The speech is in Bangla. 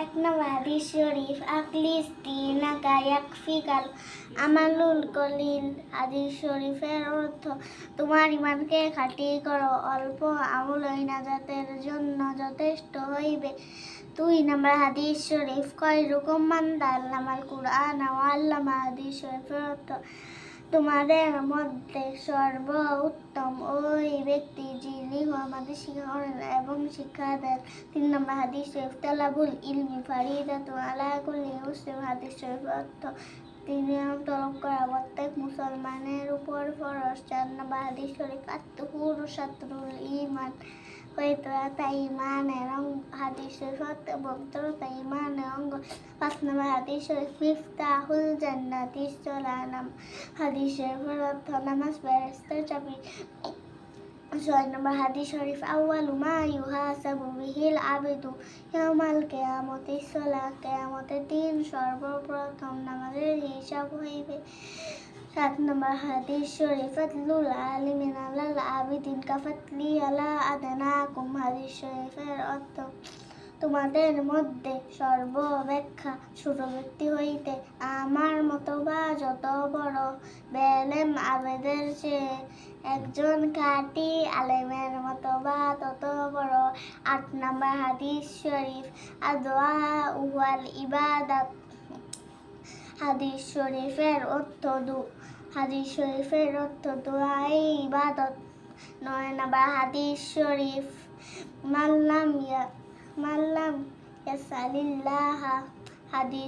এক নম্বর হাদিস শরীফ আকলিস দিনাকা ইয়াকফিকাল আমালুল কলিল। হাদিস শরীফের অর্থ তোমার ইমানকে খাঁটি করো, অল্প আমলই নাজাতের জন্য যথেষ্ট হইবে। 2 নম্বর হাদিস শরীফ খয়রুকুম মান তাআল্লামাল কুরআন ওয়া আল্লামা। হাদিস শরীফের অর্থ তোমাদের মধ্যে সর্ব উত্তম ওই ব্যক্তি যিনি আমাদের শিক্ষা করেন এবং শিক্ষা দেন। 3 নম্বর হাদিস শরীফ তালাবুল ইলমি ফারিদাতু আলা কুল্লি মুসলিম। হাদিস শরীফের অর্থ তিনি তলব করা প্রত্যেক মুসলমানের উপর ফরজ। 4 নম্বর হাদিস শরীফ আত-তুহুরু শাতরুল ঈমান। পবিত্রতা ঈমানের অঙ্গ। হাদিস শরীফ পবিত্রতা ঈমানের অঙ্গ। 5 নম্বর হাদিস শরীফ মিফতাহুল জান্নাতিস সালাম। হাদিস শরীফের অর্থ নামাজ বেরেস্তার চাবি। 6 নম্বর হাদিস শরীফ আউয়ালু মা ইউহাসাবু বিহিল আবিদু ইয়াউমাল কিয়ামতিস সালাহ। কিয়ামতের দিন সর্বপ্রথম নামাজের হিসাব হইবে। 7 নম্বর হাদিস শরীফ ফাদলুল আলিমিন আলাল আবিদিন কাফাতলি আলা আদনাকুম। হাদিস শরীফের অর্থ তোমাদের মধ্যে সর্বাপেক্ষা ছোট ব্যক্তি হইতে আমার মতো বা যত বড় বেলেম আবেদের চেয়ে একজন খাঁটি আলেমের মতো বা তত বড়। 8 নম্বর হাদিস শরীফ আদওয়া ওয়াল ইবাদাত। হাদিস শরীফের অর্থ দোয়াই ইবাদত। 9 নম্বর হাদিস শরীফ মাল্লাম ইয়াসালিল্লাহ। হাদিস